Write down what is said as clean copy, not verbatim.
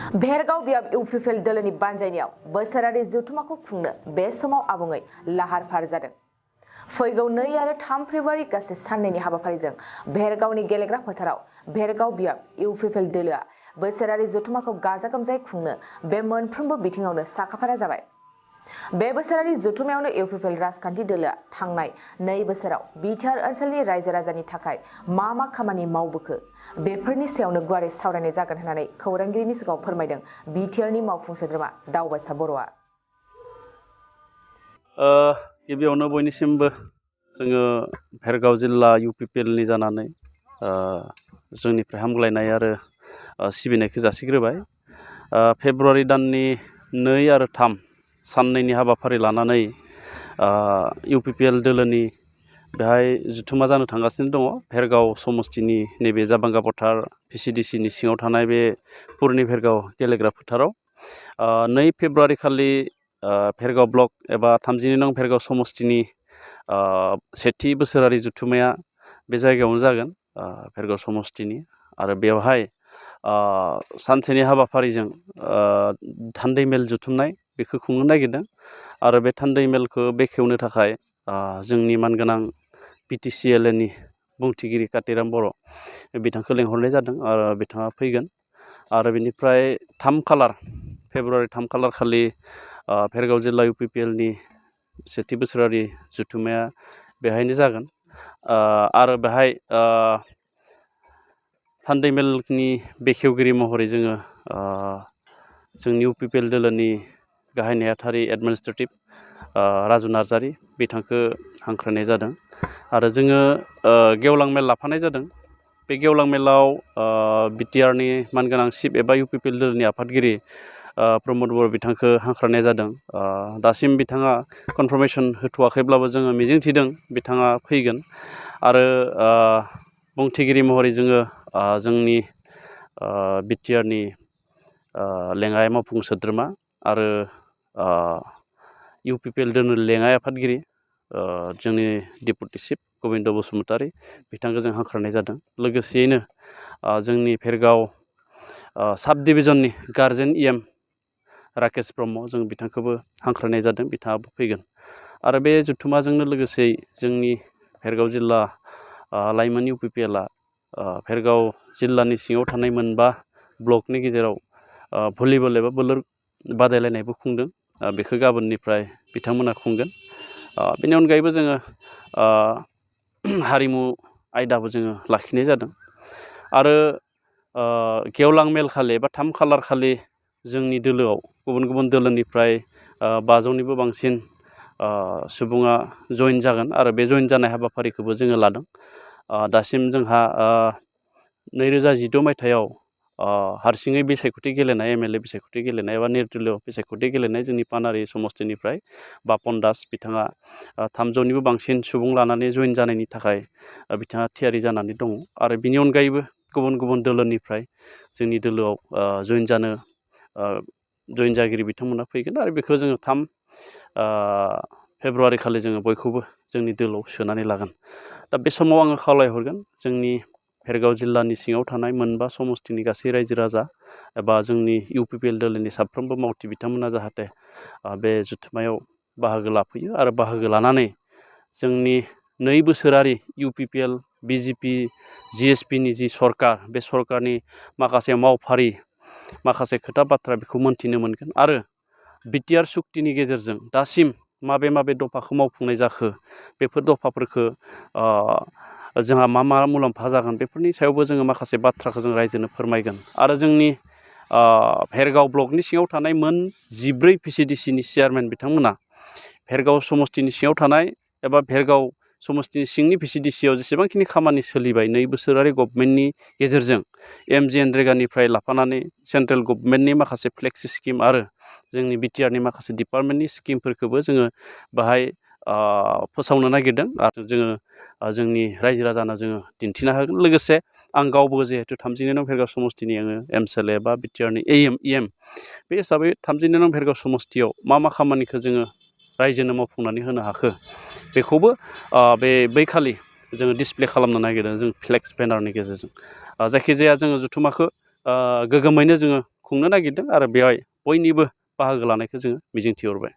Bhergaon बियाब UPPL दोलोनि बानजायनायाव बोसोरारि जथुम्माखौ खुंनो बे समाव आबुङै लाहार फाहार जादों। फैगौ 2 आरो 3 फेब्रुआरि गासै साननैनि हाबाफारिजों भेरगावनि गेलेग्रा फोथाराव भेरगाव बियाब इउपिपिएल दोलोआ बोसोरारि जथुम्माखौ गाजा गोमजायै खुंनो बे मोनफ्रोमबो बिथिङावनो साखाफारा जाबाय। बे बोसोरारि जथुम्मायावनो इउपिपिएल राजखान्थि दोलोआ थांनाय 2 बोसोराव बिटिआर ओनसोलनि रायजो राजानि थाखाय मा खामानि मावबोखो बेफोरनि सायावनो गुवारै सावरायनाय जागोन होननानै खौरांगिरिनि सिगाङाव फोरमायदों बिटिआरनि मावफुं सोद्रोमा दावबायसा बर'आ। गिबियावनो बयनिसिमबो जोङो भेरगाव जिल्ला इउपिपिएलनि जानानै जोंनिफ्राय हामग्लायनाय आरो सिबिनायखौ जासिग्रोबाय। फेब्रुआरि दाननि 2 आरो 3 साननैनि हाबाफारि लानानै इउपिपिएल दोलोनि बेहाय जथुम्मा जानो थांगासिनो दङ। भेरगाव समस्तिनि नैबे जाबांगा फोथार भिसिडिसिनि सिङाव थानाय बे पुरनि भेरगाव गेलेग्रा फोथाराव 2 फेब्रुआरि खालि भेरगाव ब्लक एबा 32 नं भेरगाव समस्तिनि सेथि बोसोरारि जथुम्माया बे जायगायावनो जागोन भेरगाव समस्तिनि। आरो बेवहाय सानसेनि हाबाफारिजों थान्दै मेल जुथुमनाय बेखौ खुंनो नागिरदों। आरो बे थान्दै मेलखौ बेखेवनो थाखाय जोंनि मानगोनां बिटिसिएलनि बुंथिगिरि कातिराम बर' बिथांखौ लेंहरनाय जादों आरो बिथाङा फैगोन। आरो बिनिफ्राय 3 खालार फेब्रुआरि 3 खालार खालि भेरगाव जिल्ला इउपिपिएलनि सेथि बोसोरारि जथुम्माया बेहायनो जागोन। आरो बेहाय थान्दै मेलनि बेखेवगिरि महरै जोङो जोंनि इउपिपिएल दोलोनि गाहाय नेहाथारि एडमिनिस्ट्रेटिभ राजु नार्जारि बिथांखौ हांख्रायनाय जादों। आरो जोङो गेवलां मेल लाफानाय जादों। बे गेवलां मेलाव बिटिआरनि मानगोनां चिफ एबा इउपिपिएल दोलोनि आफादगिरि प्रमद बर' बिथांखौ हांख्रायनाय जादों। दासिम बिथाङा कनफार्मेसन होथ'वाखैब्लाबो जोङो मिजिंथिदों बिथाङा फैगोन। आरो बुंथिगिरि महरै जोङो जोंनि बिटिआरनि लेङाइ मावफुं सोद्रोमा आरो इउपिपिएल दोलो लेङाइ आफादगिरि जोंनि डेपुटि चिफ गबिन्द बसुमतारी बिथांखौ जों हांख्रायनाय जादों। लोगोसेयैनो जोंनि भेरगाव साब डिभिजननि गार्जेन इएम राकेश ब्रह्म जों बिथांखौबो हांख्रायनाय जादों, बिथाङाबो फैगोन। आरो बे जथुम्माजोंनो लोगोसे जोंनि भेरगाव जिल्ला लाइमोन इउपिपिएलआ भेरगाव जिल्लानि सिङाव थानाय 5 ब्लकनि गेजेराव भलिबल एबा बोलोर बादायलायनायबो खुंदों। बेखौ गाबोननिफ्राय बिथांमोना खुंगोन। बेनि अनगायैबो जोङो हारिमु आयदाबो जोङो लाखिनाय जादों। आरो गेवलां मेल खालि एबा 3 खालार खालि जोंनि दोलोआव गुबुन गुबुन दोलोनिफ्राय 500निबो बांसिन सुबुङा जइन जागोन। आरो बे जइन जानाय हाबाफारिखौबो जोङो लादों। दासिम जोंहा 2016 मायथाइयाव हारसिङै बिसायख'थि गेलेनाय एमएलए बिसायख'थि गेलेनाय एबा निर्दलीय बिसायख'थि गेलेनाय जोंनि पानारि समस्तिनिफ्राय बापन दास बिथाङा 300निबो बांसिन सुबुं लानानै जइन जानायनि थाखाय बिथाङा थियारि जानानै दङ। आरो बिनि अनगायैबो गुबुन गुबुन दोलोनिफ्राय जोंनि दोलोआव जइन जागिरि बिथांमोना फैगोन। आरो बेखौ जोङो 3 फेब्रुआरि खालि जोङो बयखौबो जोंनि दोलोआव सोनानै लागोन। दा बे समाव आङो खावलायहरगोन जोंनि भेरगाव जिल्लानि सिङाव थानाय 5 समस्तिनि गासै रायजो राजा एबा जोंनि इउपिपिएल दोलोनि साफ्रोमबो मावथि बिथांमोना जाहाथे बे जथुम्मायाव बाहागो लाफैयो। आरो बाहागो लानानै जोंनि 2 बोसोरारि इउपिपिएल बिजेपि जिएसपिनि जि सरकार बे सरकारनि माखासे मावफारि माखासे खोथा बाथ्रा बेखौ मोनथिनो मोनगोन। आरो बिटिआर सुक्तिनि गेजेरजों दासिम माबे दफाखौ मावफुंनाय जाखो बेफोर दफाफोरखौ जोंहा मा मुलाम्फा जागोन बेफोरनि सायावबो जोङो माखासे बाथ्राखौ जों रायजोनो फोरमायगोन। आरो जोंनि भेरगाव ब्लकनि सिङाव थानाय 14 भिसिडिसिनि चेयारमेन बिथांमोना भेरगाव समस्तिनि सिङाव थानाय एबा भेरगाव समस्तिनि सिंनि भिसिडिसियाव जेसेबांखिनि खामानि सोलिबाय 2 बोसोरारि गभर्नमेन्टनि गेजेरजों एमजिएनरेगानिफ्राय लाफानानै सेन्ट्रेल गभर्नमेन्टनि माखासे फ्लेक्सि स्किम आरो जोंनि बिटिआरनि माखासे डिपार्टमेन्टनि स्किमफोरखौबो जोङो बाहाय फोसावनो नागिरदों। आरो जोङो जोंनि रायजो राजानो जोङो दिन्थिनो हागोन। लोगोसे आं गावबो जिहेतु 32 नं भेरगाव समस्तिनि आङो एमसिएलए एबा बिटिआरनि इएम बे हिसाबै 32 नं भेरगाव समस्तियाव मा खामानिखौ जोङो रायजोनो मावफुंनानै होनो हाखो बेखौबो बै खालि जोङो डिसप्ले खालामनो नागिरदों जों फ्लेक्स बेनारनि गेजेरजों। जायखिजाया जोङो जथुम्माखौ गोगोमैनो जोङो खुंनो नागिरदों आरो बेवहाय बयनिबो बाहागो लानायखौ जोङो मिजिंथिहरबाय।